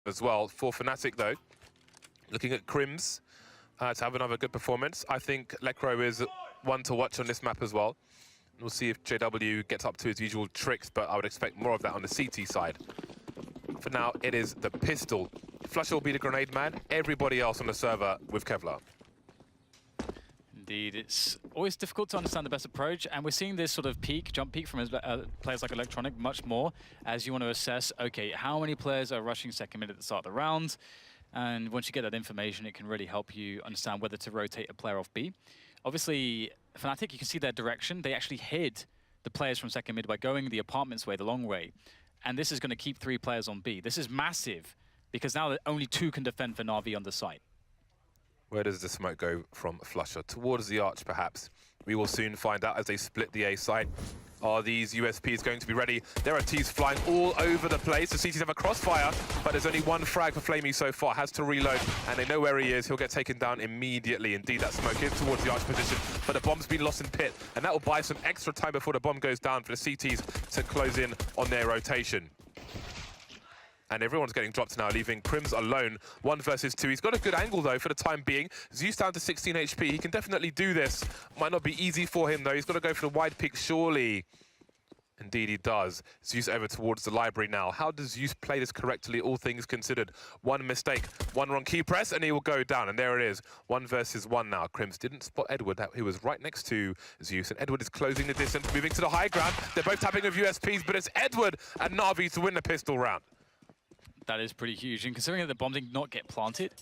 as well. For Fnatic, though, looking at Crims to have another good performance. I think Lekro is one to watch on this map as well. We'll see if JW gets up to his usual tricks, but I would expect more of that on the CT side. For now, it is the pistol. Flusher will be the grenade man, everybody else on the server with Kevlar. Indeed, it's always difficult to understand the best approach, and we're seeing this sort of jump peak from players like Electronic much more as you want to assess, okay, how many players are rushing second mid at the start of the round, and once you get that information, it can really help you understand whether to rotate a player off B. Obviously, Fnatic, you can see their direction. They actually hid the players from second mid by going the apartments way, the long way, and this is going to keep 3 players on B. This is massive, because now only 2 can defend for NaVi on the site. Where does the smoke go from Flusher? Towards the arch, perhaps. We will soon find out as they split the A site. Are these USPs going to be ready? There are Ts flying all over the place. The CTs have a crossfire, but there's only 1 frag for Flamey so far. Has to reload, and they know where he is. He'll get taken down immediately. Indeed, that smoke is towards the arch position, but the bomb's been lost in pit, and that will buy some extra time before the bomb goes down for the CTs to close in on their rotation. And everyone's getting dropped now, leaving Crims alone. 1 versus 2. He's got a good angle, though, for the time being. Zeus down to 16 HP. He can definitely do this. Might not be easy for him, though. He's got to go for the wide pick, surely. Indeed, he does. Zeus over towards the library now. How does Zeus play this correctly, all things considered? 1 mistake, 1 wrong key press, and he will go down. And there it is. 1 versus 1 now. Crims didn't spot Edward. He was right next to Zeus. And Edward is closing the distance, moving to the high ground. They're both tapping with USPs, but it's Edward and NaVi to win the pistol round. That is pretty huge, and considering that the bomb did not get planted,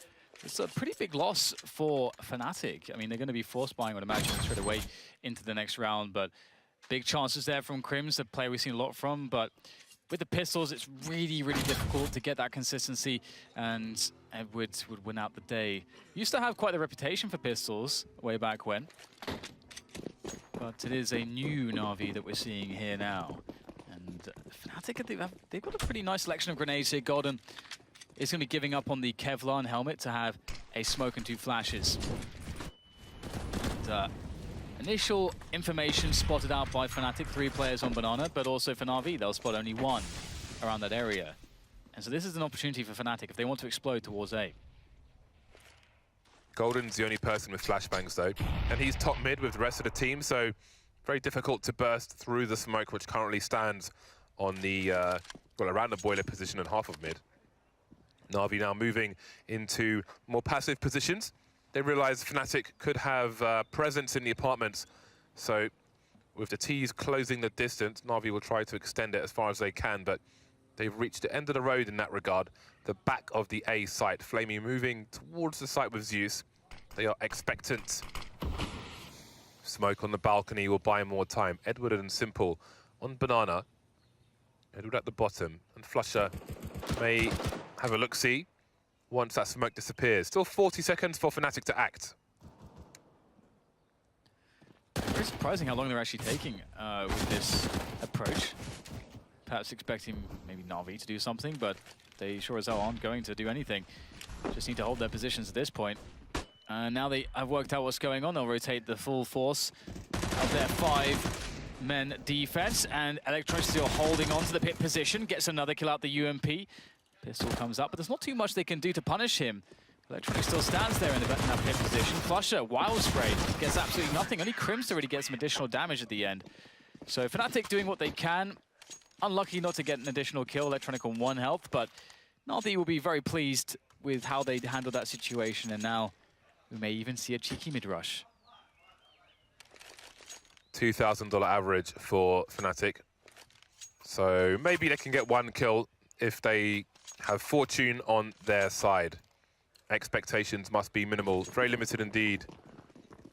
it's a pretty big loss for Fnatic. I mean, they're going to be force buying, I would imagine, straight away into the next round, but big chances there from Crims, the player we've seen a lot from, but with the pistols, it's really, really difficult to get that consistency, and Edwards would win out the day. Used to have quite the reputation for pistols way back when, but it is a new NaVi that we're seeing here now. And Fnatic, they've got a pretty nice selection of grenades here. Golden is going to be giving up on the Kevlar and helmet to have a smoke and 2 flashes. And, initial information spotted out by Fnatic, 3 players on Banana, but also for NaVi, they'll spot only 1 around that area. And so this is an opportunity for Fnatic if they want to explode towards A. Golden's the only person with flashbangs, though, and he's top mid with the rest of the team, so very difficult to burst through the smoke, which currently stands on the, well, around the boiler position and half of mid. NaVi now moving into more passive positions. They realize Fnatic could have presence in the apartments, so with the Ts closing the distance, NaVi will try to extend it as far as they can, but they've reached the end of the road in that regard. The back of the A site, Flamey moving towards the site with Zeus. They are expectant. Smoke on the balcony will buy more time. Edward and Simple on Banana. Edward at the bottom, and Flusher may have a look-see once that smoke disappears. Still 40 seconds for Fnatic to act. Very surprising how long they're actually taking with this approach. Perhaps expecting maybe NaVi to do something, but they sure as hell aren't going to do anything. Just need to hold their positions at this point. Now they have worked out what's going on. They'll rotate the full force of their 5-men defense, and Electronic still holding on to the pit position. Gets another kill out the UMP. Pistol comes up, but there's not too much they can do to punish him. Electronic still stands there in that pit position. Flusher, Wild Spray, gets absolutely nothing. Only Crims already gets some additional damage at the end. So Fnatic doing what they can. Unlucky not to get an additional kill. Electronic on 1 health, but NaVi will be very pleased with how they handled that situation, and now we may even see a cheeky mid-rush. $2,000 average for Fnatic. So maybe they can get 1 kill if they have fortune on their side. Expectations must be minimal. Very limited indeed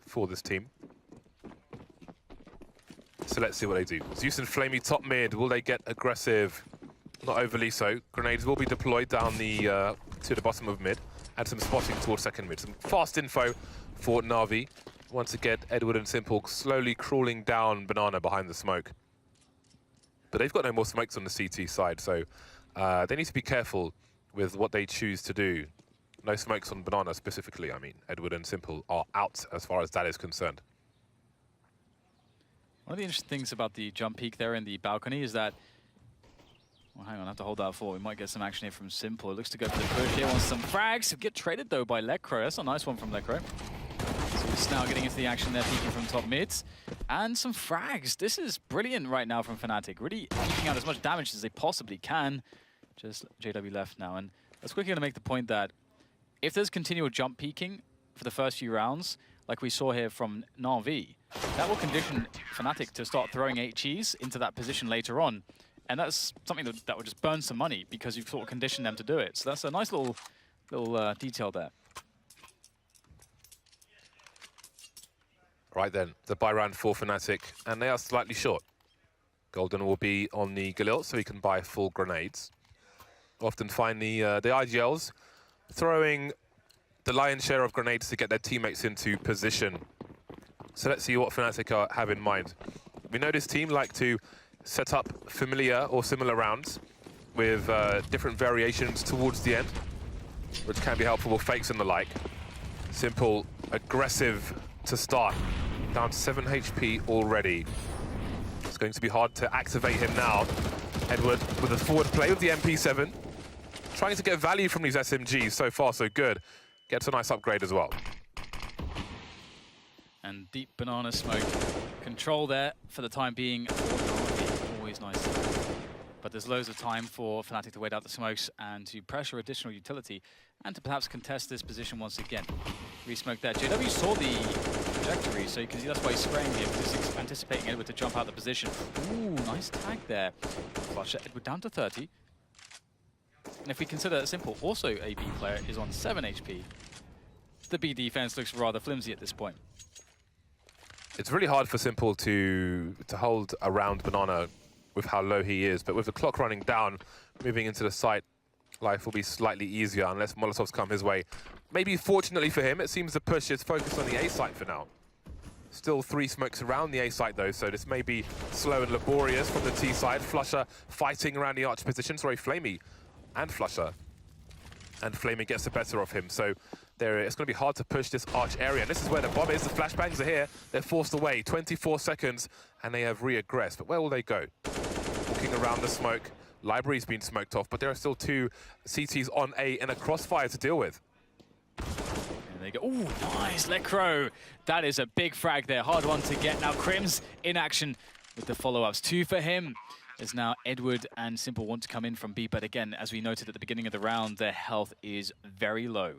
for this team. So let's see what they do. Zeus and Flamey top mid. Will they get aggressive? Not overly so. Grenades will be deployed down the to the bottom of mid. And some spotting towards second mid. Some fast info for NaVi. Once again, Edward and Simple slowly crawling down Banana behind the smoke. But they've got no more smokes on the CT side, so they need to be careful with what they choose to do. No smokes on Banana specifically, I mean. Edward and Simple are out as far as that is concerned. One of the interesting things about the jump peak there in the balcony is that Well, hang on, I have to hold that for. We might get some action here from Simple. It looks to go for the push here. Wants some frags. He'll get traded, though, by Lecro. That's a nice one from Lecro. So he's now getting into the action there, peeking from top mids. And some frags. This is brilliant right now from Fnatic. Really eking out as much damage as they possibly can. Just JW left now. And that's quickly going to make the point that if there's continual jump peeking for the first few rounds, like we saw here from NaVi, that will condition Fnatic to start throwing HEs into that position later on. And that's something that would just burn some money because you've sort of conditioned them to do it. So that's a nice little detail there. Right then, the buy round for Fnatic, and they are slightly short. Golden will be on the Galil, so he can buy full grenades. Often find the IGLs throwing the lion's share of grenades to get their teammates into position. So let's see what Fnatic have in mind. We know this team like to set up familiar or similar rounds with different variations towards the end, which can be helpful with fakes and the like. Simple, aggressive to start. Down to 7 HP already. It's going to be hard to activate him now. Edward with a forward play with the MP7. Trying to get value from these SMGs. So far, so good. Gets a nice upgrade as well. And deep banana smoke. Control there for the time being. Always nice. But there's loads of time for Fnatic to wait out the smokes and to pressure additional utility and to perhaps contest this position once again. Re-smoke there. JW saw the trajectory, so you can see that's why he's spraying here, because he's anticipating Edward to jump out the position. Ooh, nice tag there. Flusher, Edward down to 30. And if we consider that Simple, also a B player, is on 7 HP, the B defense looks rather flimsy at this point. It's really hard for Simple to hold around Banana with how low he is, but with the clock running down, moving into the site, life will be slightly easier unless Molotovs come his way. Maybe fortunately for him, it seems the push is focused on the A site for now. Still 3 smokes around the A site though, so this may be slow and laborious from the T side. Flusher fighting around the arch position, sorry, Flamey and Flusher. And Flamey gets the better of him, so it's going to be hard to push this arch area. And this is where the bomb is. The flashbangs are here. They're forced away. 24 seconds, and they have re-aggressed. But where will they go? Walking around the smoke. Library's been smoked off, but there are still 2 CTs on A and a crossfire to deal with. And they go. Ooh, nice, Lecro. That is a big frag there. Hard one to get. Now Crims in action with the follow-ups. 2 for him. As now Edward and Simple want to come in from B, but again, as we noted at the beginning of the round, their health is very low.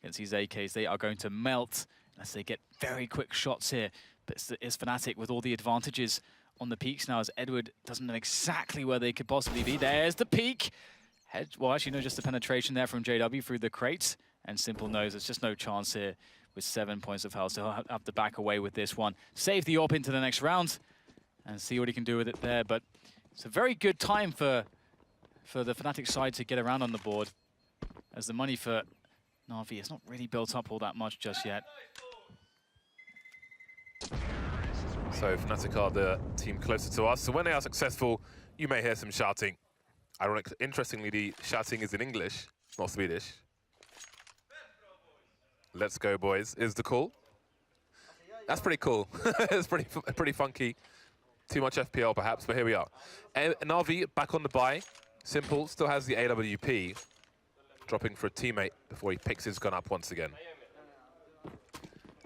Against these AKs, they are going to melt as they get very quick shots here. But it's Fnatic with all the advantages on the peaks now, as Edward doesn't know exactly where they could possibly be. There's the peak. Well, actually, no, just the penetration there from JW through the crate. And Simple knows there's just no chance here with 7 points of health. So he'll have to back away with this one. Save the AWP into the next round and see what he can do with it there. But it's a very good time for the Fnatic side to get around on the board, as the money for NaVi is not really built up all that much just yet. So Fnatic are the team closer to us. So when they are successful, you may hear some shouting. Interestingly, the shouting is in English, not Swedish. Let's go, boys, is the call. That's pretty cool. It's pretty funky. Too much FPL, perhaps, but here we are. NaVi back on the buy. Simple still has the AWP. Dropping for a teammate before he picks his gun up once again.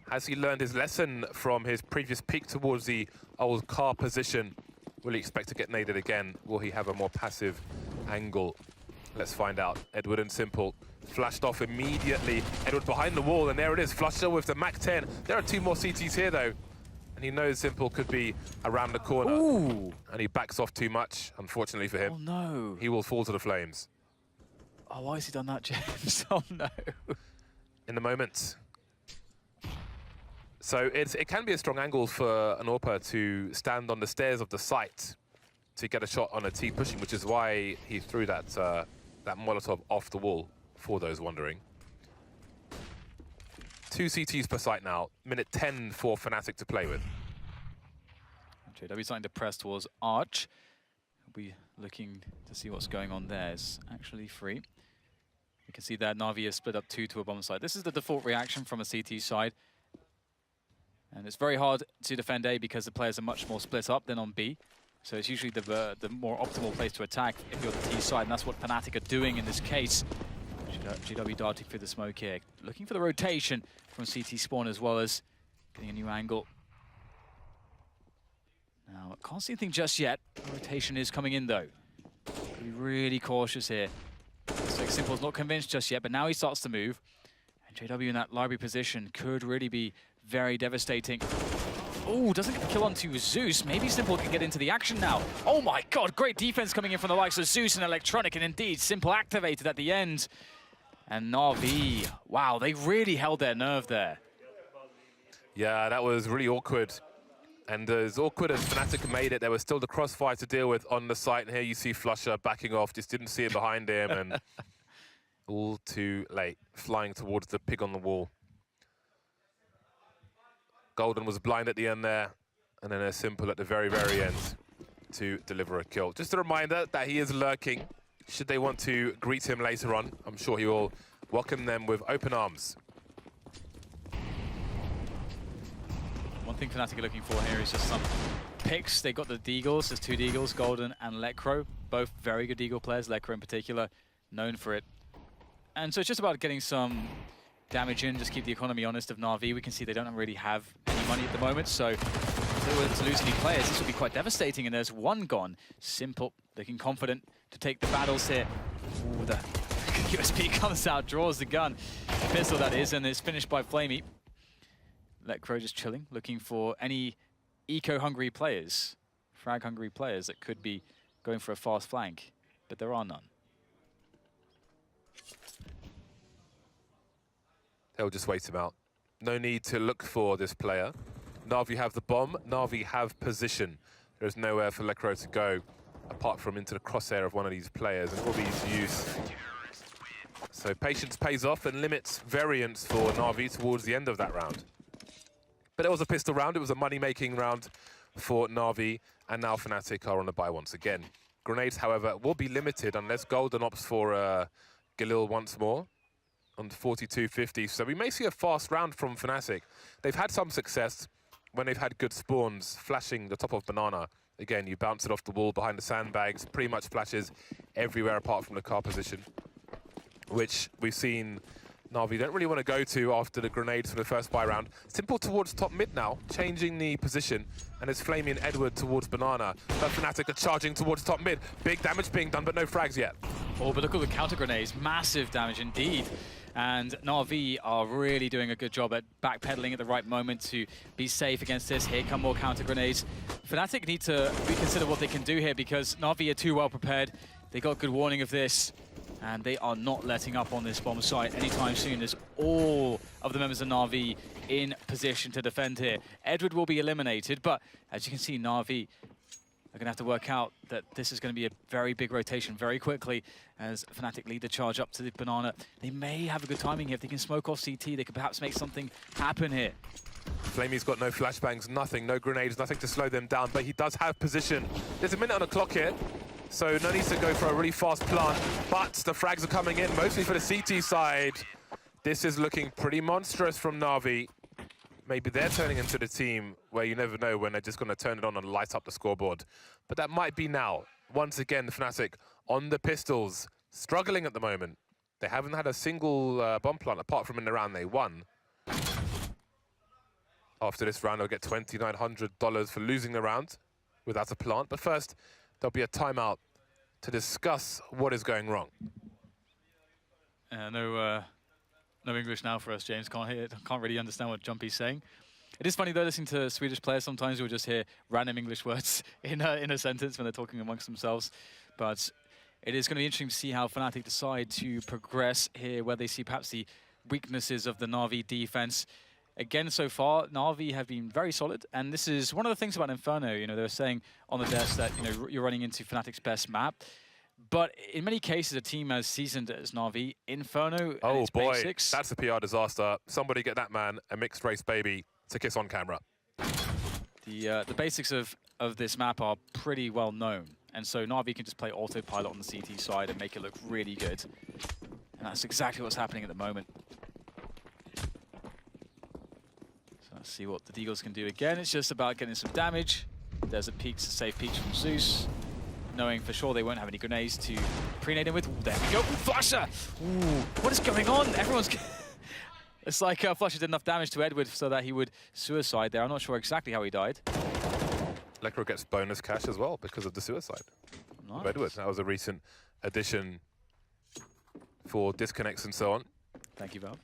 Has he learned his lesson from his previous peek towards the old car position? Will he expect to get naded again? Will he have a more passive angle? Let's find out. Edward and Simple flashed off immediately. Edward behind the wall, and there it is. Flusher with the Mac-10. There are 2 more CTs here, though. And he knows Simple could be around the corner. Ooh. And he backs off too much, unfortunately for him. Oh, no. He will fall to the flames. Oh, why has he done that, James? Oh, no. In the moment. So it can be a strong angle for an AWPer to stand on the stairs of the site to get a shot on a T pushing, which is why he threw that Molotov off the wall, for those wondering. 2 CTs per site now. Minute 10 for Fnatic to play with. JW starting to press towards Arch. We'll be looking to see what's going on there. It's actually free. You can see that NaVi is split up 2 to a bomb side. This is the default reaction from a CT side. And it's very hard to defend A because the players are much more split up than on B. So it's usually the more optimal place to attack if you're the T side, and that's what Fnatic are doing in this case. GW darting through the smoke here, looking for the rotation from CT spawn as well as getting a new angle. Now, can't see anything just yet. The rotation is coming in though. Gotta be really cautious here. So Simple's not convinced just yet, but now he starts to move. And JW in that library position could really be very devastating. Oh, doesn't get the kill onto Zeus. Maybe Simple can get into the action now. Oh my god, great defense coming in from the likes of Zeus and Electronic, and indeed, Simple activated at the end. And NaVi, wow, they really held their nerve there. Yeah, that was really awkward. And as awkward as Fnatic made it, there was still the crossfire to deal with on the site. And here you see Flusher backing off, just didn't see it behind him, and all too late, flying towards the pig on the wall. Golden was blind at the end there, and then a Simple at the very, very end to deliver a kill. Just a reminder that he is lurking. Should they want to greet him later on, I'm sure he will welcome them with open arms. One thing Fnatic are looking for here is just some picks. They got the Deagles, there's two Deagles, Golden and Lekro, both very good Deagle players, Lekro in particular, known for it. And so it's just about getting some damage in, just keep the economy honest of NaVi. We can see they don't really have any money at the moment, so if they were to lose any players, this would be quite devastating, and there's one gone. Simple, looking confident to take the battles here. Ooh, the USP comes out, draws the gun, pistol that is, and it's finished by Flamey. Lekro just chilling, looking for any eco-hungry players, frag-hungry players that could be going for a fast flank, but there are none. They'll just wait him out. No need to look for this player. NaVi have the bomb, NaVi have position. There's nowhere for Lekro to go, apart from into the crosshair of one of these players, and it will be his use. So patience pays off and limits variance for NaVi towards the end of that round. But it was a pistol round, it was a money-making round for NaVi, and now Fnatic are on the buy once again. Grenades, however, will be limited unless Golden opts for Galil once more on 42.50. So we may see a fast round from Fnatic. They've had some success when they've had good spawns, flashing the top of Banana. Again, you bounce it off the wall behind the sandbags, pretty much flashes everywhere apart from the car position, which we've seen NaVi don't really want to go to after the grenades for the first buy round. Simple towards top mid now, changing the position, and it's Flamey and Edward towards Banana. But Fnatic are charging towards top mid. Big damage being done, but no frags yet. Oh, but look at the counter grenades. Massive damage indeed. And NaVi are really doing a good job at backpedaling at the right moment to be safe against this. Here come more counter grenades. Fnatic need to reconsider what they can do here because NaVi are too well prepared. They got good warning of this, and they are not letting up on this bomb site anytime soon. There's all of the members of NaVi in position to defend here. Edward will be eliminated, but as you can see, NaVi are going to have to work out that this is going to be a very big rotation very quickly as Fnatic lead the charge up to the Banana. They may have a good timing here. If they can smoke off CT, they could perhaps make something happen here. Flamey's got no flashbangs, nothing, no grenades, nothing to slow them down, but he does have position. There's a minute on the clock here, so no need to go for a really fast plant, but the frags are coming in, mostly for the CT side. This is looking pretty monstrous from NaVi. Maybe they're turning into the team where you never know when they're just going to turn it on and light up the scoreboard. But that might be now. Once again, Fnatic on the pistols, struggling at the moment. They haven't had a single bomb plant apart from in the round they won. After this round, they'll get $2,900 for losing the round without a plant. But first, there'll be a timeout to discuss what is going wrong. No English now for us, James. Can't really understand what Jumpy's saying. It is funny though, listening to Swedish players. Sometimes you'll just hear random English words in a sentence when they're talking amongst themselves. But it is going to be interesting to see how Fnatic decide to progress here, where they see perhaps the weaknesses of the NaVi defense. Again, so far, NaVi have been very solid, and this is one of the things about Inferno. You know, they were saying on the desk that you're running into Fnatic's best map. But in many cases, a team as seasoned as NaVi, Inferno, oh its boy, basics. That's a PR disaster. Somebody get that man a mixed race baby to kiss on camera. The basics of this map are pretty well known, and so NaVi can just play autopilot on the CT side and make it look really good. And that's exactly what's happening at the moment. So let's see what the Deagles can do again. It's just about getting some damage. There's a safe peek from Zeus, knowing for sure they won't have any grenades to pre-nade him with. Ooh, there we go. Ooh, Flusher! Ooh, what is going on? Everyone's... It's like Flusher did enough damage to Edward so that he would suicide there. I'm not sure exactly how he died. Lekro gets bonus cash as well because of the suicide Nice. of Edward. That was a recent addition for disconnects and so on. Thank you, Valve.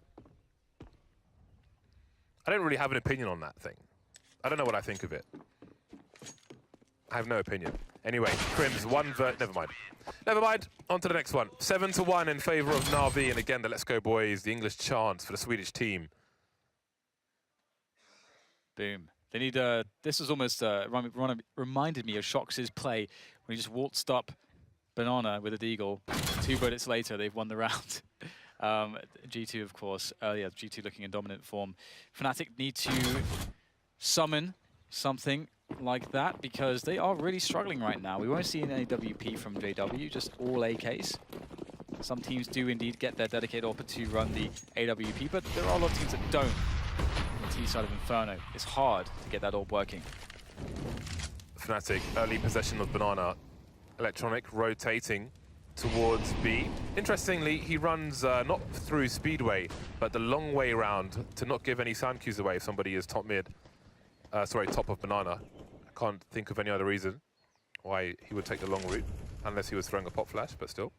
I don't really have an opinion on that thing. I don't know what I think of it. I have no opinion. Anyway, Crims, never mind. Never mind, on to the next one. 7-1 in favor of NaVi, and again, the Let's Go Boys, the English chants for the Swedish team. Boom. They need, this is almost, reminded me of Shox's play when he just waltzed up Banana with a deagle. 2 bullets later, they've won the round. G2, of course, earlier, G2 looking in dominant form. Fnatic need to summon something like that because they are really struggling right now. We won't see an AWP from JW, just all AKs. Some teams do indeed get their dedicated AWP to run the AWP, but there are a lot of teams that don't. On the T side of Inferno, it's hard to get that AWP working. Fnatic, early possession of Banana. Electronic rotating towards B. Interestingly, he runs not through Speedway, but the long way round to not give any sound cues away if somebody is top mid. Top of Banana. I can't think of any other reason why he would take the long route, unless he was throwing a pop flash, but still.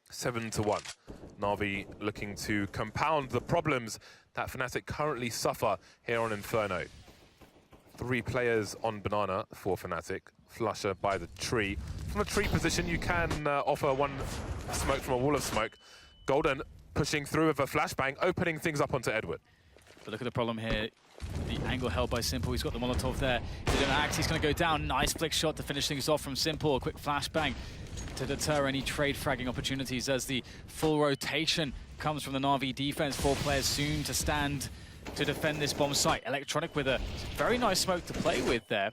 7-1. NaVi looking to compound the problems that Fnatic currently suffer here on Inferno. 3 players on Banana for Fnatic. Flusher by the tree. From a tree position, you can offer one smoke from a wall of smoke. Golden pushing through with a flashbang, opening things up onto Edward. But look at the problem here. The angle held by Simple. He's got the Molotov there. He didn't act. He's going to go down. Nice flick shot to finish things off from Simple. A quick flashbang to deter any trade fragging opportunities as the full rotation comes from the NaVi defense. 4 players soon to stand to defend this bomb site. Electronic with a very nice smoke to play with there.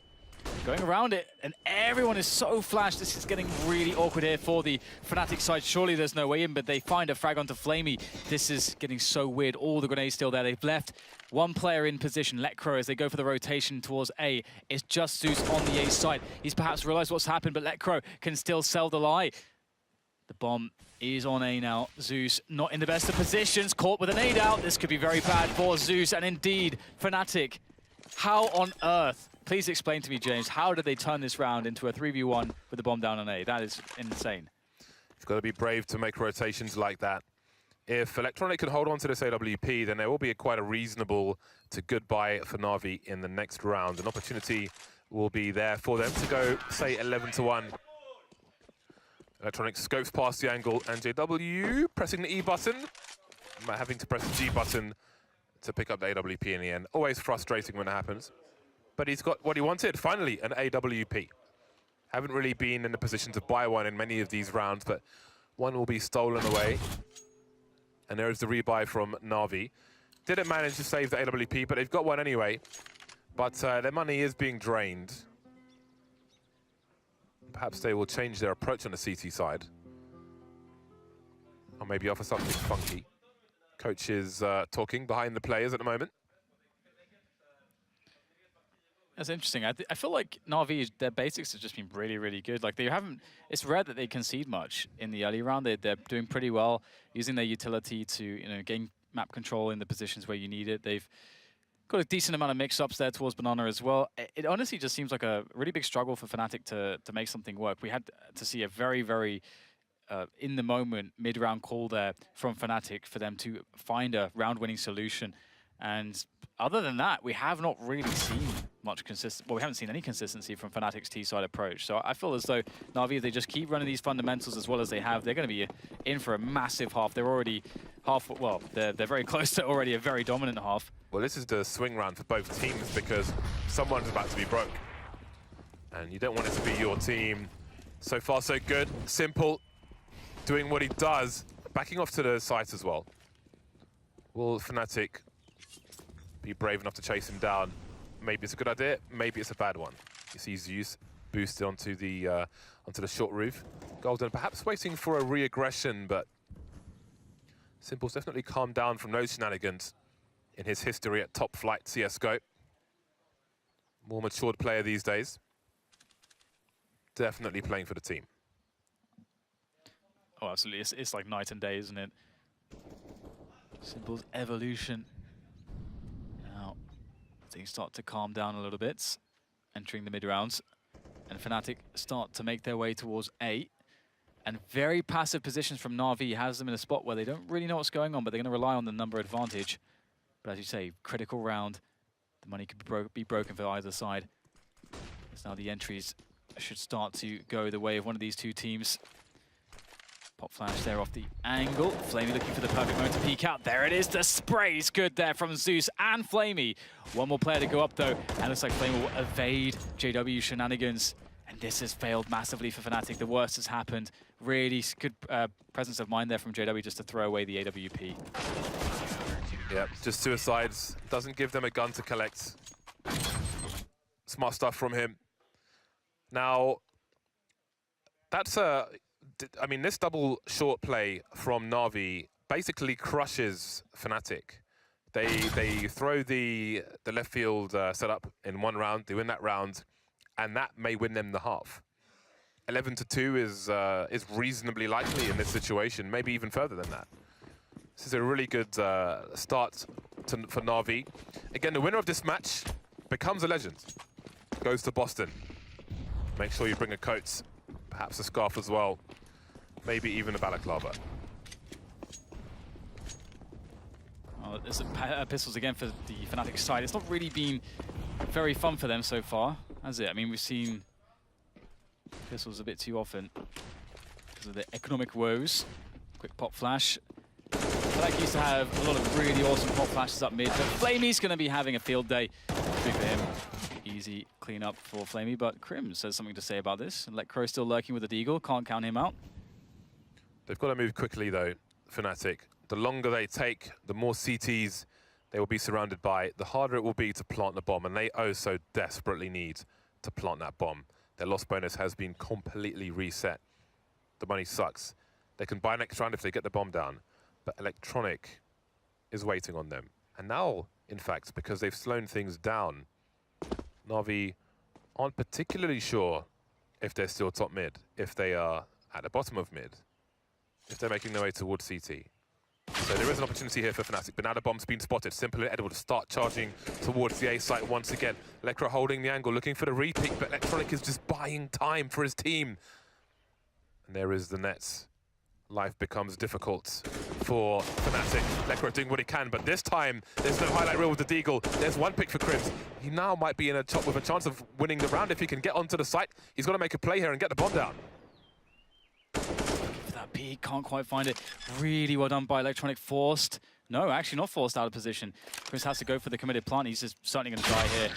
Going around it, and everyone is so flashed. This is getting really awkward here for the Fnatic side. Surely there's no way in, but they find a frag onto Flamey. This is getting so weird. All the grenades still there. They've left 1 player in position. Letcro, as they go for the rotation towards A, it's just Zeus on the A side. He's perhaps realized what's happened, but Letcro can still sell the lie. The bomb is on A now. Zeus not in the best of positions. Caught with a nade out. This could be very bad for Zeus, and indeed, Fnatic. How on earth? Please explain to me, James, how did they turn this round into a 3v1 with the bomb down on A? That is insane. You've got to be brave to make rotations like that. If Electronic can hold on to this AWP, then there will be quite a reasonable to goodbye for NaVi in the next round. An opportunity will be there for them to go, say, 11-1. Electronic scopes past the angle, and JW pressing the E button, having to press the G button to pick up the AWP in the end. Always frustrating when it happens. But he's got what he wanted, finally, an AWP. Haven't really been in the position to buy one in many of these rounds, but one will be stolen away. And there is the rebuy from NaVi. Didn't manage to save the AWP, but they've got one anyway. But their money is being drained. Perhaps they will change their approach on the CT side. Or maybe offer something funky. Coach is talking behind the players at the moment. That's interesting. I feel like NaVi, their basics have just been really, really good. Like, they haven't, it's rare that they concede much in the early round. They're doing pretty well, using their utility to, gain map control in the positions where you need it. They've got a decent amount of mix-ups there towards Banana as well. It honestly just seems like a really big struggle for Fnatic to make something work. We had to see a very, very in-the-moment mid-round call there from Fnatic for them to find a round-winning solution. And other than that, we have not really seen much consistency. Well, we haven't seen any consistency from Fnatic's T-side approach. So I feel as though NaVi, if they just keep running these fundamentals as well as they have, they're going to be in for a massive half. They're already they're very close to already a very dominant half. Well, this is the swing round for both teams because someone's about to be broke. And you don't want it to be your team. So far, so good. Simple, doing what he does, backing off to the site as well. Will Fnatic be brave enough to chase him down? Maybe it's a good idea, maybe it's a bad one. You see Zeus boosted onto the short roof. Golden perhaps waiting for a re-aggression, but Simple's definitely calmed down from those shenanigans in his history at top flight CSGO. More matured player these days. definitely playing for the team. Oh, absolutely. It's like night and day, isn't it? Simple's evolution. Now, things start to calm down a little bit, entering the mid-rounds. And Fnatic start to make their way towards A. And very passive positions from NaVi has them in a spot where they don't really know what's going on, but they're going to rely on the number advantage. But as you say, critical round. The money could be broken for either side. As now the entries should start to go the way of one of these two teams. Pop flash there off the angle. Flamey looking for the perfect moment to peek out. There it is. The spray's good there from Zeus and Flamey. One more player to go up though. And it looks like Flamey will evade JW shenanigans. And this has failed massively for Fnatic. The worst has happened. Really good presence of mind there from JW just to throw away the AWP. Yeah, just suicides. Doesn't give them a gun to collect. Smart stuff from him. Now, that's I mean, this double short play from NaVi basically crushes Fnatic. They throw the left field setup in one round, they win that round, and that may win them the half. 11-2 is reasonably likely in this situation, maybe even further than that. This is a really good start for NaVi. Again, the winner of this match becomes a legend. Goes to Boston. Make sure you bring a coat, perhaps a scarf as well. Maybe even a balaclava. Oh, there's pistols again for the Fnatic side. It's not really been very fun for them so far, has it? I mean, we've seen pistols a bit too often because of the economic woes. Quick pop flash. Fnatic used to have a lot of really awesome pop flashes up mid, but Flamey's going to be having a field day. Big for him. Easy clean up for Flamey, but Krim says something to say about this. Electro still lurking with the Deagle, can't count him out. They've got to move quickly though, Fnatic. The longer they take, the more CTs they will be surrounded by, the harder it will be to plant the bomb, and they oh so desperately need to plant that bomb. Their loss bonus has been completely reset. The money sucks. They can buy next round if they get the bomb down, but Electronic is waiting on them. And now, in fact, because they've slowed things down, NaVi aren't particularly sure if they're still top mid, if they are at the bottom of mid, if they're making their way towards CT. So there is an opportunity here for Fnatic, but now the bomb's been spotted. Simple and Edward start charging towards the A site once again. Electro holding the angle, looking for the repeat, but Electronic is just buying time for his team. And there is the Nets. Life becomes difficult for Fnatic. Electro doing what he can, but this time there's no highlight reel with the Deagle. There's one pick for Crims. He now might be in a chop with a chance of winning the round if he can get onto the site. He's got to make a play here and get the bomb down. That peak, can't quite find it. Really well done by Electronic. Forced. No, actually not forced out of position. Chris has to go for the committed plant. He's just certainly going to die here.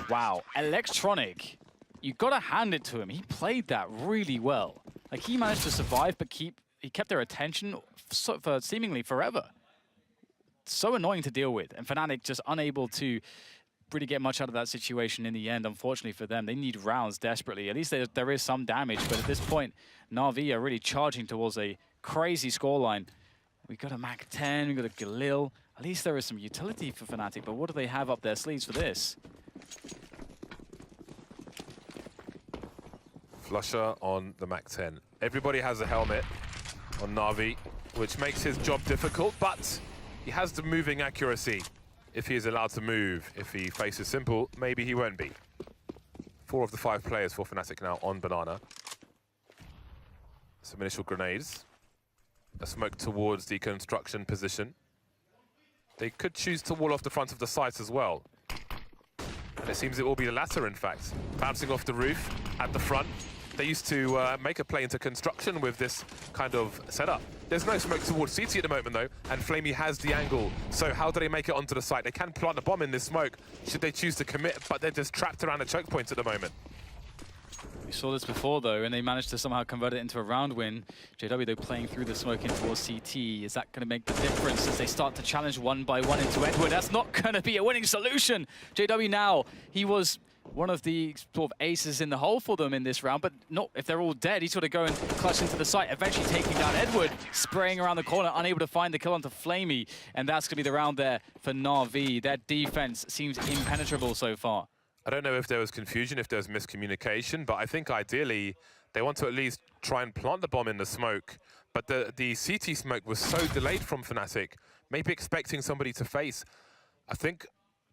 Wow. Electronic, you got to hand it to him. He played that really well. Like, he managed to survive, but he kept their attention for seemingly forever. So annoying to deal with, and Fnatic just unable to really get much out of that situation in the end, unfortunately for them. They need rounds desperately. At least there is some damage, but at this point, NaVi are really charging towards a crazy scoreline. We got a Mac 10, we got a Galil. At least there is some utility for Fnatic, but what do they have up their sleeves for this? Flusher on the Mac 10. Everybody has a helmet on NaVi, which makes his job difficult, but he has the moving accuracy. If he is allowed to move, if he faces Simple, maybe he won't be. 4 of the 5 players for Fnatic now on Banana. Some initial grenades. A smoke towards the construction position. They could choose to wall off the front of the site as well. And it seems it will be the latter, in fact. Bouncing off the roof at the front. They used to make a play into construction with this kind of setup. There's no smoke towards CT at the moment, though, and Flamey has the angle. So how do they make it onto the site? They can plant a bomb in this smoke, should they choose to commit, but they're just trapped around the choke points at the moment. We saw this before, though, and they managed to somehow convert it into a round win. JW, though, playing through the smoke in towards CT. Is that going to make the difference as they start to challenge one by one into Edward? That's not going to be a winning solution. JW now, he was one of the sort of aces in the hole for them in this round, but not if they're all dead. He's got to go and clutch into the site, eventually taking down Edward, spraying around the corner, unable to find the kill onto Flamey, and that's going to be the round there for NaVi. Their defense seems impenetrable so far. I don't know if there was confusion, if there was miscommunication, but I think ideally they want to at least try and plant the bomb in the smoke. But the CT smoke was so delayed from Fnatic, maybe expecting somebody to face. I think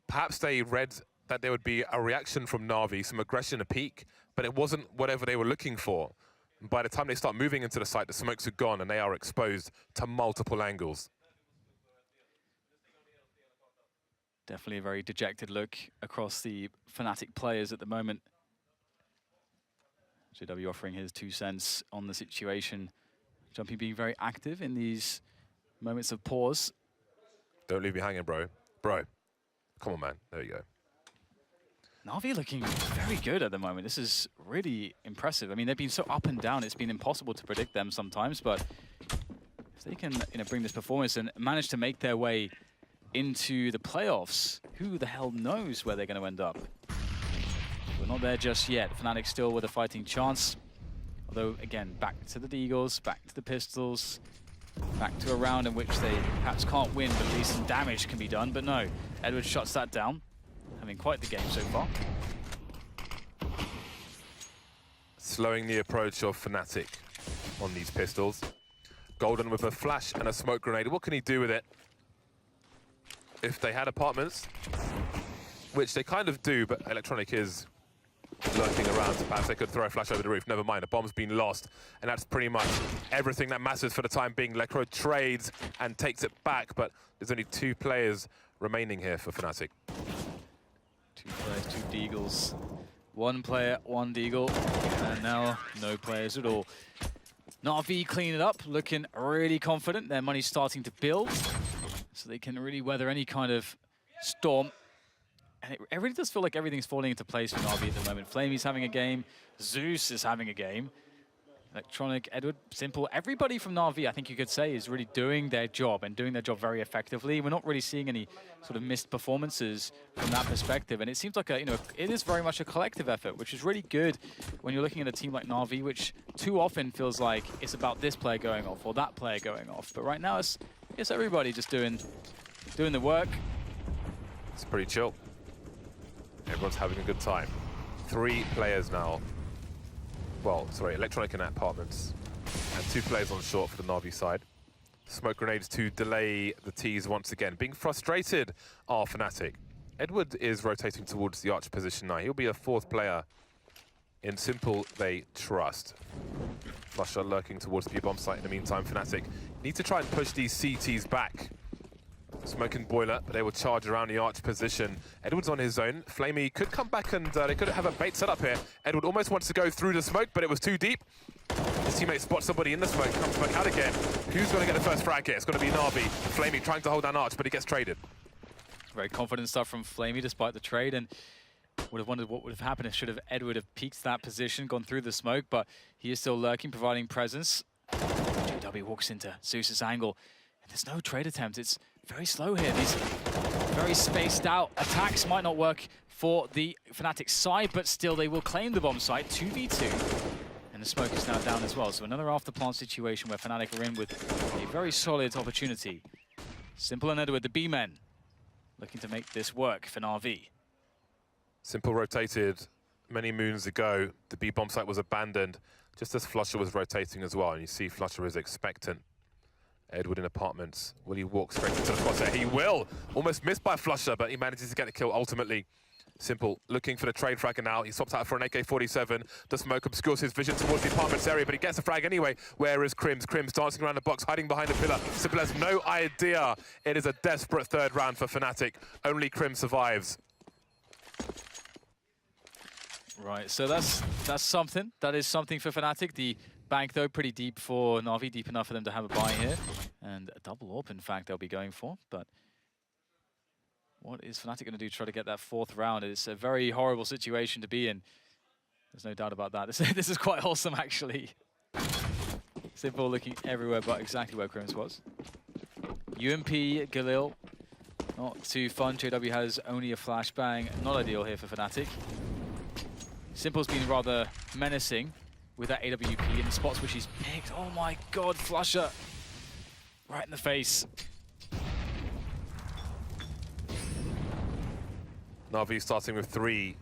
perhaps they read that there would be a reaction from NaVi, some aggression, a peek, but it wasn't whatever they were looking for. And by the time they start moving into the site, the smokes are gone and they are exposed to multiple angles. Definitely a very dejected look across the Fnatic players at the moment. JW offering his 2 cents on the situation. Jumpy being very active in these moments of pause. Don't leave me hanging, bro. Bro, come on, man. There you go. NaVi looking very good at the moment. This is really impressive. I mean, they've been so up and down, it's been impossible to predict them sometimes, but if they can bring this performance and manage to make their way into the playoffs, who the hell knows where they're going to end up? We're not there just yet. Fnatic still with a fighting chance. Although, again, back to the Deagles, back to the Pistols, back to a round in which they perhaps can't win, but at least some damage can be done. But no, Edward shuts that down, having quite the game so far. Slowing the approach of Fnatic on these Pistols. Golden with a flash and a smoke grenade. What can he do with it? If they had apartments, which they kind of do, but Electronic is lurking around, so perhaps they could throw a flash over the roof. Never mind, a bomb's been lost, and that's pretty much everything that matters for the time being. Lecro trades and takes it back, but there's only 2 players remaining here for Fnatic. 2 players, 2 Deagles. 1 player, 1 Deagle, and now no players at all. NaVi clean it up, looking really confident. Their money's starting to build, so they can really weather any kind of storm. And it really does feel like everything's falling into place for NaVi at the moment. Flamey's having a game. Zeus is having a game. Electronic, Edward, Simple. Everybody from NaVi, I think you could say, is really doing their job and doing their job very effectively. We're not really seeing any sort of missed performances from that perspective. And it seems like, it is very much a collective effort, which is really good when you're looking at a team like NaVi, which too often feels like it's about this player going off or that player going off. But right now, it's everybody just doing the work. It's pretty chill. Everyone's having a good time. 3 players now. Well, sorry, Electronic and Apartments. And 2 players on short for the NaVi side. Smoke grenades to delay the tease once again. Being frustrated are Fnatic. Edward is rotating towards the arch position now. He'll be a 4th player. In Simple, they trust. Flusher lurking towards the bomb site in the meantime. Fnatic need to try and push these CTs back. Smoking Boiler, but they will charge around the arch position. Edward's on his own. Flamey could come back and they could have a bait set up here. Edward almost wants to go through the smoke, but it was too deep. His teammate spots somebody in the smoke, comes back out again. Who's going to get the first frag here? It's going to be NaVi. Flamey trying to hold down arch, but he gets traded. Very confident stuff from Flamey despite the trade, and would have wondered what would have happened if Edward have peeked that position, gone through the smoke, but he is still lurking, providing presence. JW walks into Zeus's angle, and there's no trade attempt. It's very slow here. These very spaced out attacks might not work for the Fnatic side, but still they will claim the bomb site, 2v2. And the smoke is now down as well. So another after plant situation where Fnatic are in with a very solid opportunity. Simple and Edward, the B-men, looking to make this work for NaVi. Simple rotated many moons ago. The B bomb site was abandoned just as Flusher was rotating as well. And you see Flusher is expectant. Edward in Apartments. Will he walk straight into the crosshair? He will! Almost missed by Flusher, but he manages to get the kill ultimately. Simple looking for the trade frag now. He swaps out for an AK-47. The smoke obscures his vision towards the Apartments area, but he gets the frag anyway. Where is Crims? Crims dancing around the box, hiding behind the pillar. Simple has no idea. It is a desperate 3rd round for Fnatic. Only Crims survives. Right, so that's something. That is something for Fnatic. The bank, though, pretty deep for NaVi, deep enough for them to have a buy here. And a double AWP, in fact, they'll be going for. But what is Fnatic going to do to try to get that 4th round? It's a very horrible situation to be in. There's no doubt about that. This is quite wholesome, actually. Simple looking everywhere but exactly where Crims was. UMP, Galil, not too fun. JW has only a flashbang. Not ideal here for Fnatic. Simple's been rather menacing with that AWP in the spots which he's picked. Oh my god, Flusher. Right in the face. NaVi starting with 3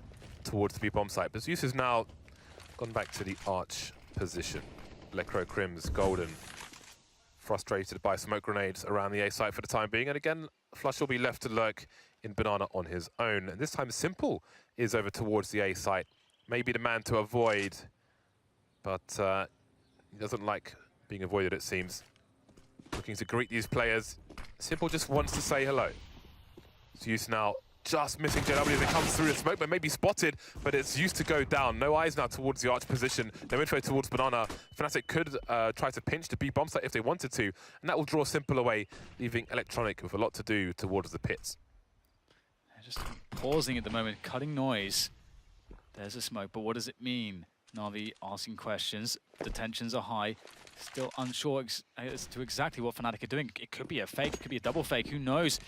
towards the B-bomb site. But Zeus has now gone back to the arch position. Lekro, Crims, Golden, frustrated by smoke grenades around the A site for the time being. And again, Flush will be left to lurk in Banana on his own. And this time, Simple is over towards the A site. Maybe the man to avoid, but he doesn't like being avoided, it seems. Looking to greet these players. Simple just wants to say hello. Zeus now just missing JW as it comes through the smoke, but maybe spotted, but it's used to go down. No eyes now towards the arch position. No info towards Banana. Fnatic could try to pinch the B-bomb site if they wanted to, and that will draw Simple away, leaving Electronic with a lot to do towards the pits. They're just pausing at the moment, cutting noise. There's a smoke, but what does it mean? NaVi asking questions. The tensions are high. Still unsure as to exactly what Fnatic are doing. It could be a fake, it could be a double fake, who knows?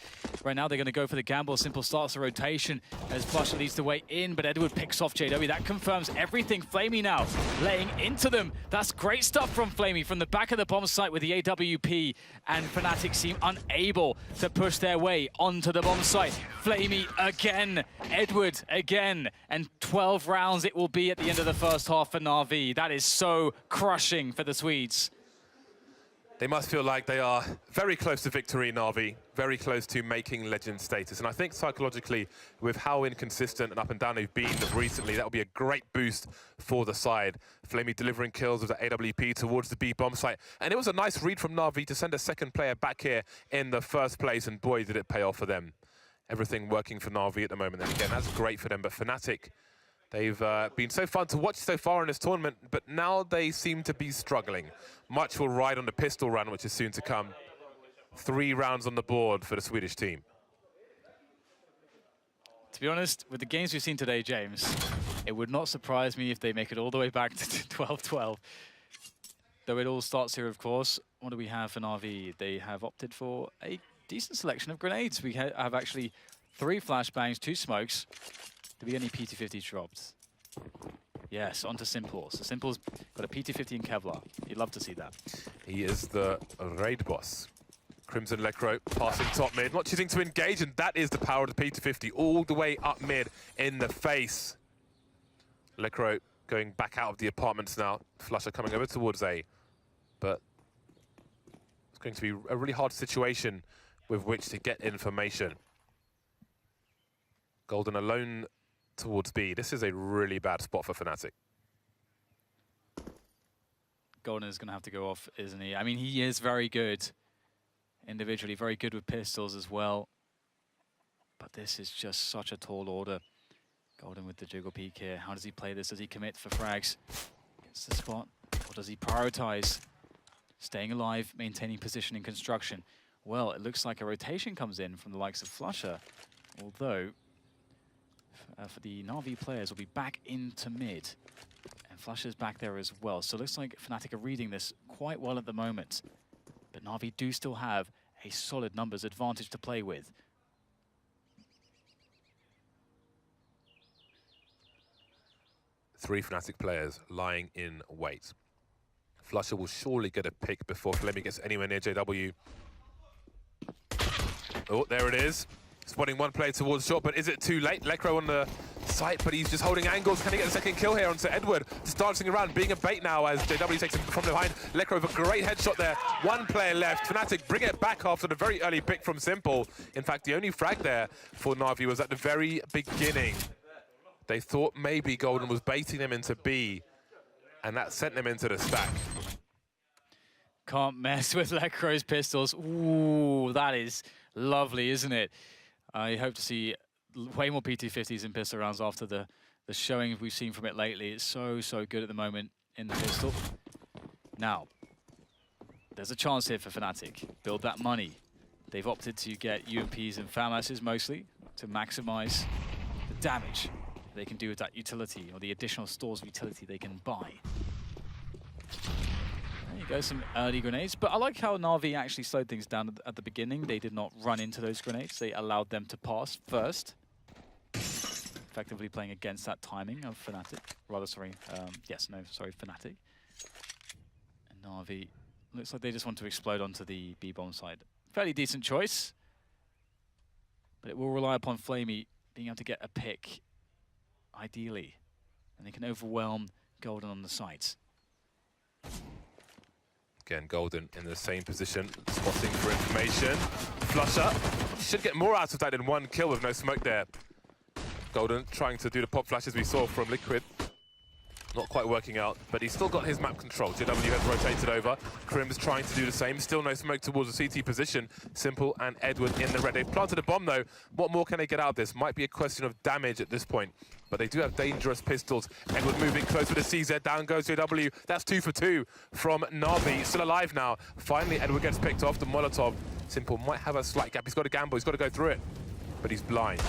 Right now they're going to go for the gamble. Simple starts the rotation as Flusher leads the way in, but Edward picks off JW. That confirms everything. Flamey now laying into them. That's great stuff from Flamey from the back of the bomb site with the AWP, and Fnatic seem unable to push their way onto the bomb site. Flamey again, Edward again, and 12 rounds it will be at the end of the first half for NaVi. That is so crushing for the Swedes. They must feel like they are very close to victory, NaVi, very close to making legend status. And I think psychologically, with how inconsistent and up and down they've been recently, that will be a great boost for the side. Flamey delivering kills with the AWP towards the B-bomb site. And it was a nice read from NaVi to send a second player back here in the first place, and boy, did it pay off for them. Everything working for NaVi at the moment. And again, that's great for them, but Fnatic, they've been so fun to watch so far in this tournament, but now they seem to be struggling. Much will ride on the pistol run, which is soon to come. 3 rounds on the board for the Swedish team. To be honest, with the games we've seen today, James, it would not surprise me if they make it all the way back to 12-12. Though it all starts here, of course. What do we have for NaVi? They have opted for a decent selection of grenades. We have actually 3 flashbangs, 2 smokes. Do we get any PT-50 dropped? Yes, onto Simple. So Simple's got a PT-50 in Kevlar. You'd love to see that. He is the raid boss. Crimson Lekro passing top mid, not choosing to engage, and that is the power of the PT-50 all the way up mid in the face. Lekro going back out of the apartments now. Flusher coming over towards A, but it's going to be a really hard situation with which to get information. Golden alone towards B. This is a really bad spot for Fnatic. Golden is going to have to go off, isn't he? I mean, he is very good individually, very good with pistols as well. But this is just such a tall order. Golden with the jiggle peek here. How does he play this? Does he commit for frags? Gets the spot. Or does he prioritize staying alive, maintaining position in construction? Well, it looks like a rotation comes in from the likes of Flusher, although for the NaVi players will be back into mid. And Flusher's back there as well. So it looks like Fnatic are reading this quite well at the moment. But NaVi do still have a solid numbers advantage to play with. Three Fnatic players lying in wait. Flusher will surely get a pick before Fleming gets anywhere near JW. Oh, there it is. Spotting one player towards short, but is it too late? Lekro on the site, but he's just holding angles. Can he get a second kill here onto Edward? Just dancing around, being a bait now as JW takes him from behind. Lekro with a great headshot there. One player left. Fnatic bring it back after the very early pick from Simple. In fact, the only frag there for NaVi was at the very beginning. They thought maybe Golden was baiting them into B, and that sent them into the stack. Can't mess with Lekro's pistols. Ooh, that is lovely, isn't it? I hope to see way more PT-50s in pistol rounds after the showing we've seen from it lately. It's so good at the moment in the pistol. Now, there's a chance here for Fnatic. Build that money. They've opted to get UMPs and FAMASs mostly to maximize the damage they can do with that utility, or the additional stores of utility they can buy. There you go, some early grenades. But I like how NaVi actually slowed things down at the beginning. They did not run into those grenades. They allowed them to pass first. Effectively playing against that timing of Fnatic. Rather, sorry, Fnatic. And NaVi looks like they just want to explode onto the B-bomb side. Fairly decent choice. But it will rely upon Flamey being able to get a pick. ideally. And they can overwhelm Golden on the sides. Again, Golden in the same position, spotting for information. Flusher should get more out of that than one kill with no smoke there. Golden trying to do the pop flashes we saw from Liquid. Not quite working out, but he's still got his map control. JW has rotated over. Crim's trying to do the same. Still no smoke towards the CT position. Simple and Edward in the red. They've planted a bomb though. What more can they get out of this? Might be a question of damage at this point. But they do have dangerous pistols. Edward moving close with a CZ. Down goes JW. That's 2 for 2 from NaVi. Still alive now. Finally, Edward gets picked off the Molotov. Simple might have a slight gap. He's got to gamble. He's got to go through it. But he's blind.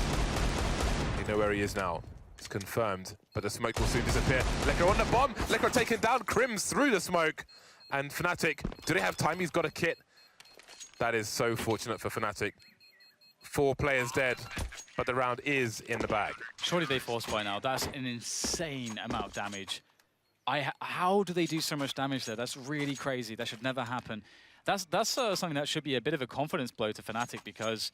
You know where he is now. It's confirmed, but the smoke will soon disappear. Lekr on the bomb. Lekr taken down. Crims through the smoke. And Fnatic, do they have time? He's got a kit. That is so fortunate for Fnatic. 4 players dead, but the round is in the bag. Surely they force by now. That's an insane amount of damage. How do they do so much damage there? That's really crazy. That should never happen. That's something that should be a bit of a confidence blow to Fnatic, because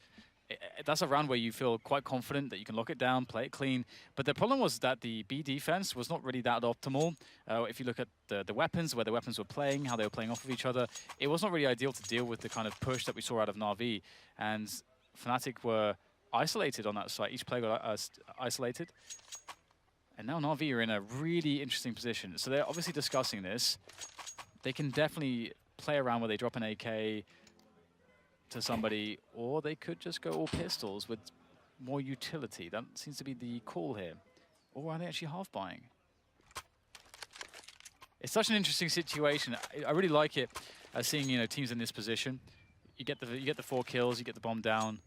that's a round where you feel quite confident that you can lock it down, play it clean. But the problem was that the B defense was not really that optimal. If you look at the weapons, where the weapons were playing, how they were playing off of each other, it was not really ideal to deal with the kind of push that we saw out of NaVi. And Fnatic were isolated on that site. Each player got isolated. And now NaVi are in a really interesting position. So they're obviously discussing this. They can definitely play around where they drop an AK to somebody, or they could just go all pistols with more utility. That seems to be the call here. Or are they actually half buying? It's such an interesting situation. I really like it, seeing teams in this position. You get the 4 kills, you get the bomb down.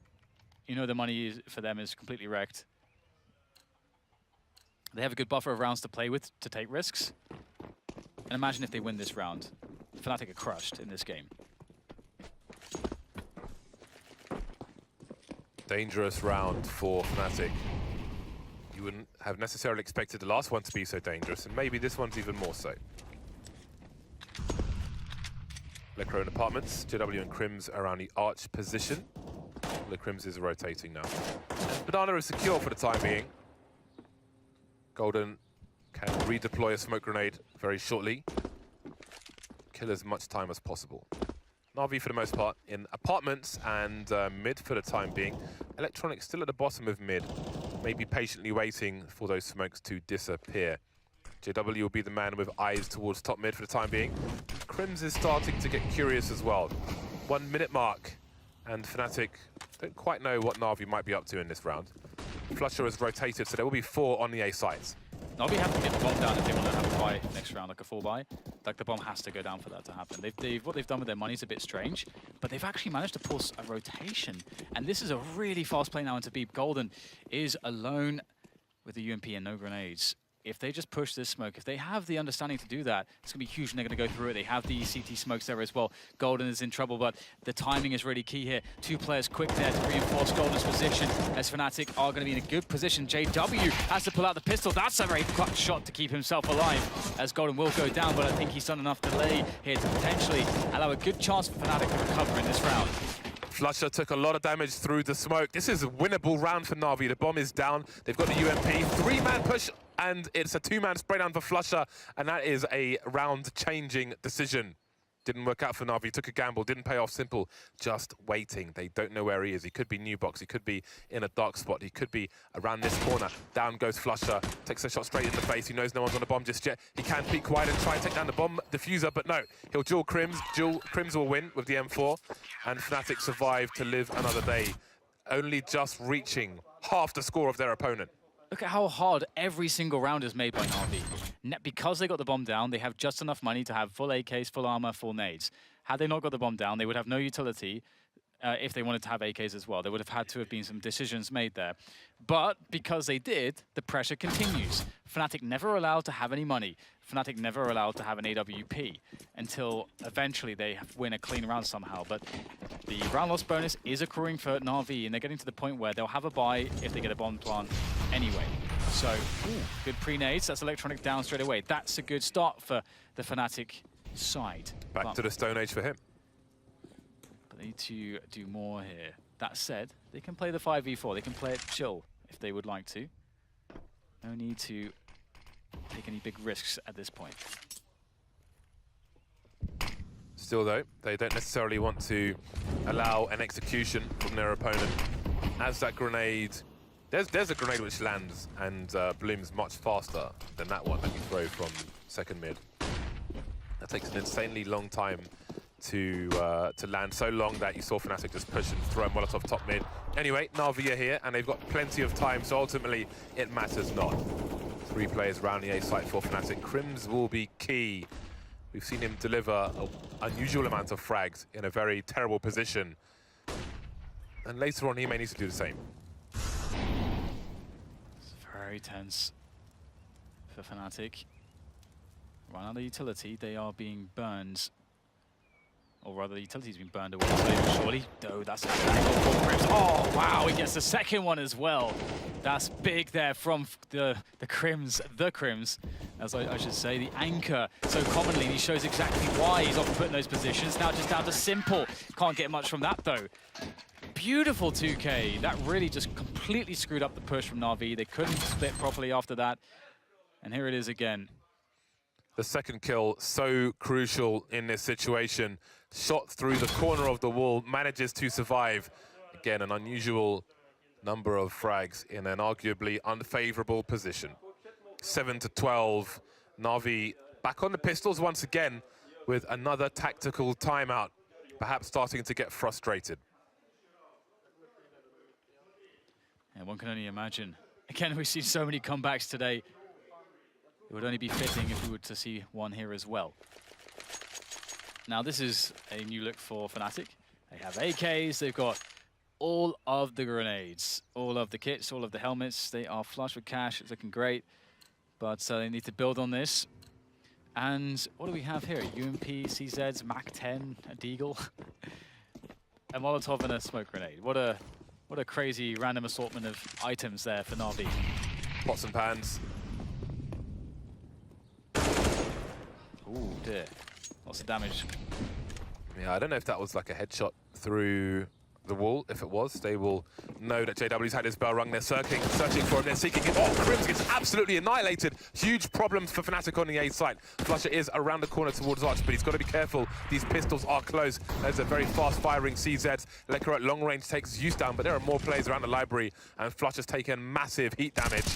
You know the money for them is completely wrecked. They have a good buffer of rounds to play with to take risks. And imagine if they win this round. Fnatic are crushed in this game. Dangerous round for Fnatic. You wouldn't have necessarily expected the last one to be so dangerous, and maybe this one's even more so. Lekr in apartments, JW and Crims around the arch position. The Crims is rotating now. Banana is secure for the time being. Golden can redeploy a smoke grenade very shortly. Kill as much time as possible. NaVi for the most part in apartments and mid for the time being. Electronic still at the bottom of mid, maybe patiently waiting for those smokes to disappear. JW will be the man with eyes towards top mid for the time being. Crims is starting to get curious as well. 1 minute mark, and Fnatic don't quite know what NaVi might be up to in this round. Flusher has rotated, so there will be 4 on the A sites. NaVi have to get the bomb down if they want to have a buy next round, like a full buy. Like, the bomb has to go down for that to happen. What they've done with their money is a bit strange, but they've actually managed to pull a rotation. And this is a really fast play now into B. Golden is alone with the UMP and no grenades. If they just push this smoke, if they have the understanding to do that, it's going to be huge and they're going to go through it. They have the CT smokes there as well. Golden is in trouble, but the timing is really key here. 2 players quick there to reinforce Golden's position, as Fnatic are going to be in a good position. JW has to pull out the pistol. That's a very clutch shot to keep himself alive, as Golden will go down, but I think he's done enough delay here to potentially allow a good chance for Fnatic to recover in this round. Flusher took a lot of damage through the smoke. This is a winnable round for NaVi. The bomb is down. They've got the UMP. 3-man push, and it's a 2-man spray down for Flusher, and that is a round-changing decision. Didn't work out for NaVi. Took a gamble. Didn't pay off. Simple. Just waiting. They don't know where he is. He could be new box. He could be in a dark spot. He could be around this corner. Down goes Flusher. Takes a shot straight in the face. He knows no one's on the bomb just yet. He can peek wide and try and take down the bomb diffuser, but no. He'll duel Crims. Crims will win with the M4. And Fnatic survive to live another day, only just reaching half the score of their opponent. Look at how hard every single round is made by NaVi. Because they got the bomb down, they have just enough money to have full AKs, full armor, full nades. Had they not got the bomb down, they would have no utility if they wanted to have AKs as well. There would have had to have been some decisions made there. But because they did, the pressure continues. Fnatic never allowed to have any money. Fnatic never allowed to have an AWP until eventually they win a clean round somehow. But the round loss bonus is accruing for NaVi, and they're getting to the point where they'll have a buy if they get a bomb plant anyway. So, good pre-nades. That's Electronic down straight away. That's a good start for the Fnatic side. Back to the Stone Age for him. But they need to do more here. That said, they can play the 5v4. They can play it chill if they would like to. No need to take any big risks at this point. Still though, they don't necessarily want to allow an execution from their opponent. As that grenade, there's a grenade which lands and blooms much faster than that one that you throw from second mid. That takes an insanely long time to land, so long that you saw Fnatic just push and throw a Molotov top mid. Anyway, NaVi are here and they've got plenty of time, so ultimately it matters not. 3 players round the A site for Fnatic. Crims will be key. We've seen him deliver an unusual amount of frags in a very terrible position. And later on, he may need to do the same. It's very tense for Fnatic. Run out of utility, they are being burned. Or rather, the utility's been burned away, surely. No, that's a angle for Crims. Oh, wow, he gets the second one as well. That's big there from the Crims, as I should say, the anchor so commonly, and he shows exactly why he's often put in those positions. Now just down to Simple. Can't get much from that, though. Beautiful 2K. That really just completely screwed up the push from NaVi. They couldn't split properly after that. And here it is again. The second kill, so crucial in this situation. Shot through the corner of the wall, manages to survive. Again, an unusual number of frags in an arguably unfavorable position. 7-12, NaVi back on the pistols once again with another tactical timeout, perhaps starting to get frustrated. And one can only imagine. Again, we've seen so many comebacks today. It would only be fitting if we were to see one here as well. Now, this is a new look for Fnatic. They have AKs, they've got all of the grenades, all of the kits, all of the helmets. They are flush with cash, it's looking great. But they need to build on this. And what do we have here? UMP, CZs, MAC-10, a Deagle, a Molotov and a smoke grenade. What a crazy random assortment of items there for NaVi. Pots and pans. Ooh, dear. Lots of damage. Yeah, I don't know if that was like a headshot through the wall. If it was, they will know that JW's had his bell rung. They're searching for him. They're seeking him. Oh, Crims gets absolutely annihilated. Huge problems for Fnatic on the A site. Flusher is around the corner towards Arch, but he's got to be careful. These pistols are close. There's a very fast-firing CZ. Lecker at long range takes Zeus down, but there are more players around the library, and Flusher's taken massive heat damage.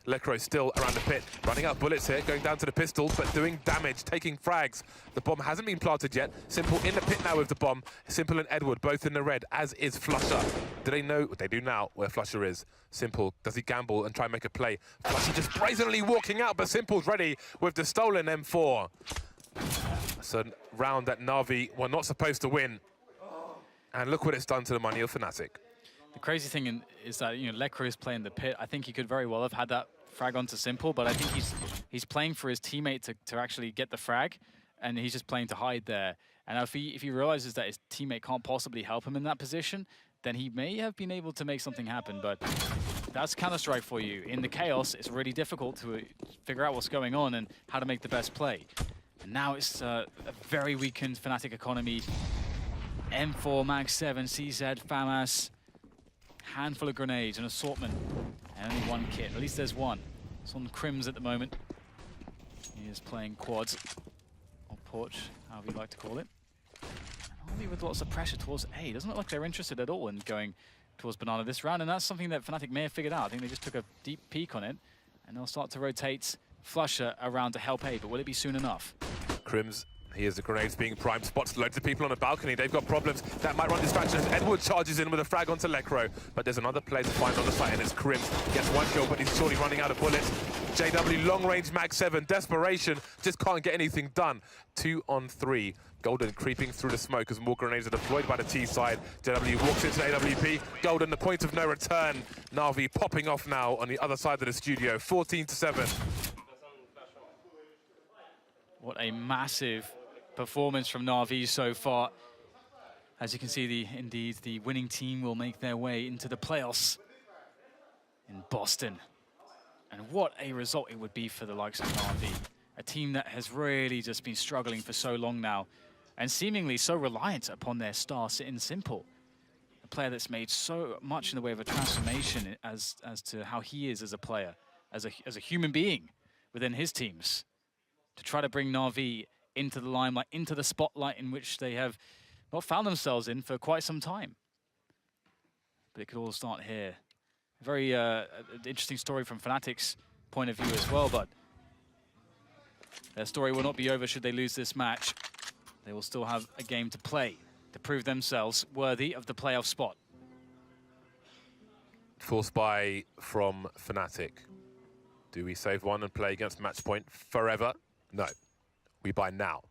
Lecro still around the pit, running out bullets here, going down to the pistol, but doing damage, taking frags. The bomb hasn't been planted yet. Simple in the pit now with the bomb. Simple and Edward both in the red, as is Flusher. Do they know? They do now where Flusher is. Simple, does he gamble and try and make a play? Flusher just brazenly walking out, but Simple's ready with the stolen M4. It's a round that NaVi were not supposed to win. And look what it's done to the money of Fnatic. The crazy thing is that, you know, Lecro is playing the pit. I think he could very well have had that frag onto Simple, but I think he's playing for his teammate to actually get the frag, and he's just playing to hide there. And if he realizes that his teammate can't possibly help him in that position, then he may have been able to make something happen, but that's Counter-Strike for you. In the chaos, it's really difficult to figure out what's going on and how to make the best play. And now it's a very weakened Fnatic economy. M4, Mag-7, CZ, FAMAS, handful of grenades, an assortment, and only one kit. At least there's one. It's on Crims at the moment. He is playing quads, or porch, however you like to call it. And only with lots of pressure towards A. Doesn't look like they're interested at all in going towards Banana this round, and that's something that Fnatic may have figured out. I think they just took a deep peek on it, and they'll start to rotate Flusher around to help A, but will it be soon enough? Crims, here's the grenades being primed, spots loads of people on the balcony. They've got problems. That might run distractions. Edward charges in with a frag onto Lecro, but there's another player to find on the site, and it's Crims. Gets one kill, but he's surely running out of bullets. JW, long-range Mag-7, desperation, just can't get anything done. 2 on 3. Golden creeping through the smoke as more grenades are deployed by the T side. JW walks into AWP. Golden, the point of no return. NaVi popping off now on the other side of the studio. 14-7. What a massive performance from NaVi so far. As you can see, indeed, the winning team will make their way into the playoffs in Boston. And what a result it would be for the likes of NaVi. A team that has really just been struggling for so long now, and seemingly so reliant upon their star in Simple. A player that's made so much in the way of a transformation as to how he is as a player. as a human being within his teams to try to bring NaVi into the limelight, into the spotlight in which they have not found themselves in for quite some time. But it could all start here. Very interesting story from Fnatic's point of view as well, but their story will not be over should they lose this match. They will still have a game to play to prove themselves worthy of the playoff spot. Force buy from Fnatic. Do we save one and play against match point forever? No. We buy now.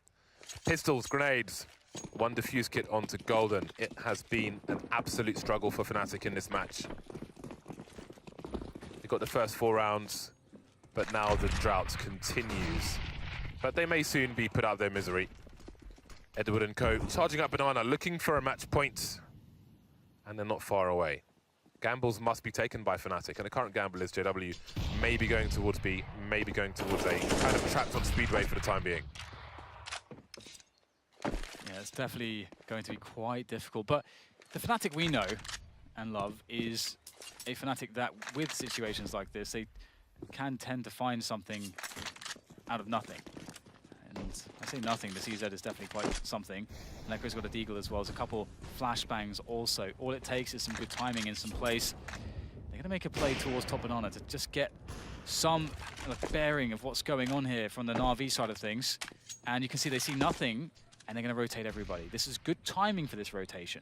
Pistols, grenades, one defuse kit onto Golden. It has been an absolute struggle for Fnatic in this match. They got the first 4 rounds, but now the drought continues. But they may soon be put out of their misery. Edward and co charging up Banana, looking for a match point, and they're not far away. Gambles must be taken by Fnatic, and the current gamble is JW maybe going towards B, maybe going towards A, kind of trapped on Speedway for the time being. Yeah, it's definitely going to be quite difficult, but the Fnatic we know and love is a Fnatic that, with situations like this, they can tend to find something out of nothing. And I say nothing, the CZ is definitely quite something. Necro's got a deagle as well as a couple flashbangs also. All it takes is some good timing in some place. They're going to make a play towards top Banana to just get some bearing of what's going on here from the NaVi side of things. And you can see they see nothing, and they're going to rotate everybody. This is good timing for this rotation.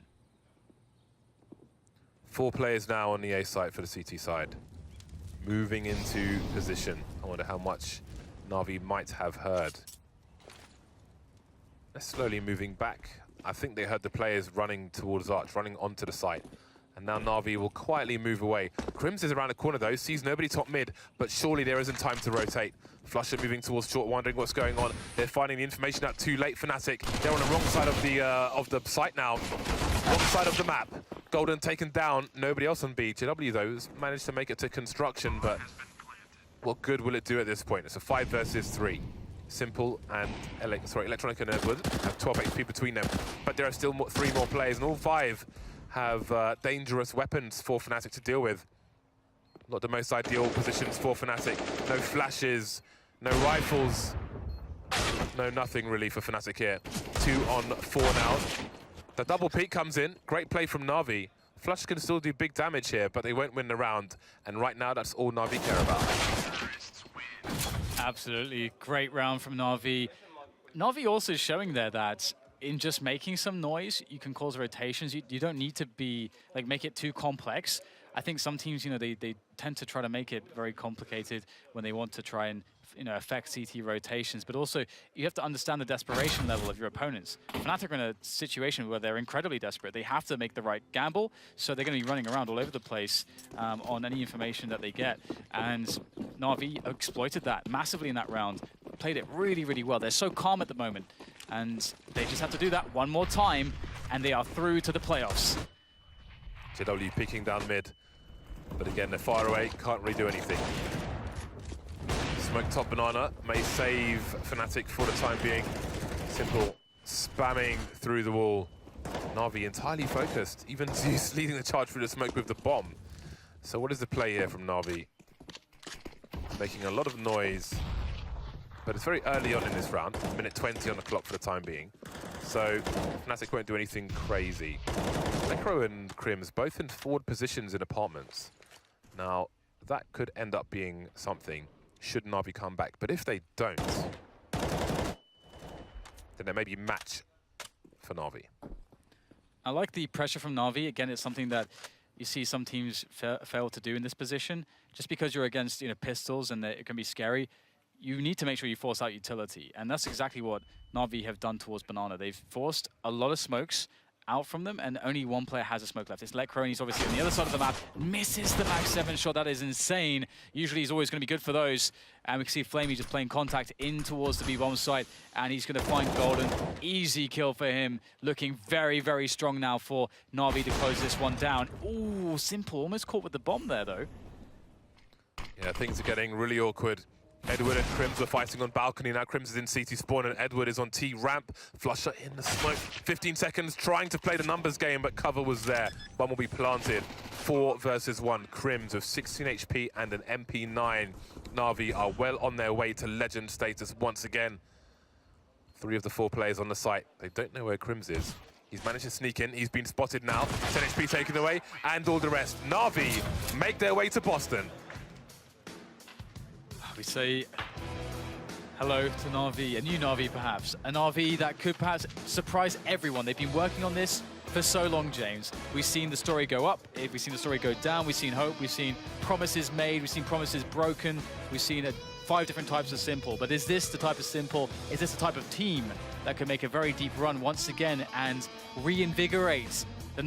4 players now on the A site for the CT side. Moving into position. I wonder how much NaVi might have heard. They're slowly moving back. I think they heard the players running towards Arch, running onto the site. And now NaVi will quietly move away. Crims is around the corner though, sees nobody top mid, but surely there isn't time to rotate. Flusher moving towards short, wondering what's going on. They're finding the information out too late. Fnatic, they're on the wrong side of the site now. Wrong side of the map. Golden taken down, nobody else on B. JW though has managed to make it to construction, but what good will it do at this point? It's a 5 versus 3. Simple and Electronic and Edward have 12 HP between them, but there are still 3 more players, and all 5 have dangerous weapons for Fnatic to deal with. Not the most ideal positions for Fnatic. No flashes, no rifles, no nothing really for Fnatic here. 2 on 4 now. The double peek comes in. Great play from NaVi. Flush can still do big damage here, but they won't win the round. And right now, that's all NaVi care about. Absolutely great round from NaVi. NaVi also showing there that in just making some noise, you can cause rotations. You don't need to be make it too complex. I think some teams, they tend to try to make it very complicated when they want to try and affect CT rotations, but also you have to understand the desperation level of your opponents. Fnatic are in a situation where they're incredibly desperate. They have to make the right gamble, so they're going to be running around all over the place on any information that they get. And NaVi exploited that massively in that round, played it really, really well. They're so calm at the moment, and they just have to do that one more time, and they are through to the playoffs. JW peeking down mid, but again, they're far away, can't really do anything. Smoke top Banana may save Fnatic for the time being. Simple spamming through the wall. NaVi entirely focused. Even Zeus leading the charge through the smoke with the bomb. So what is the play here from NaVi? Making a lot of noise, but it's very early on in this round. Minute 20 on the clock for the time being. So Fnatic won't do anything crazy. Necro and Crims both in forward positions in apartments. Now, that could end up being something should NaVi come back. But if they don't, then there may be match for NaVi. I like the pressure from NaVi. Again, it's something that you see some teams fail to do in this position. Just because you're against pistols and it can be scary, you need to make sure you force out utility. And that's exactly what NaVi have done towards Banana. They've forced a lot of smokes out from them, and only one player has a smoke left. It's Lecro, and he's obviously on the other side of the map. Misses the Max 7 shot. That is insane. Usually he's always going to be good for those. And we can see Flamey just playing contact in towards the B-bomb site, and he's going to find Golden. Easy kill for him. Looking very, very strong now for NaVi to close this one down. Ooh, Simple. Almost caught with the bomb there, though. Yeah, things are getting really awkward. Edward and Crims are fighting on balcony. Now Crims is in CT spawn and Edward is on T ramp. Flusher in the smoke. 15 seconds trying to play the numbers game, but cover was there. One will be planted. 4 versus 1. Crims with 16 HP and an MP9. NaVi are well on their way to legend status once again. 3 of the 4 players on the site. They don't know where Crims is. He's managed to sneak in. He's been spotted now. 10 HP taken away, and all the rest. NaVi make their way to Boston. We say hello to NaVi, a new NaVi perhaps. A NaVi that could perhaps surprise everyone. They've been working on this for so long, James. We've seen the story go up, we've seen the story go down, we've seen hope, we've seen promises made, we've seen promises broken, we've seen 5 different types of simple. But is this the type of simple, is this the type of team that can make a very deep run once again and reinvigorate the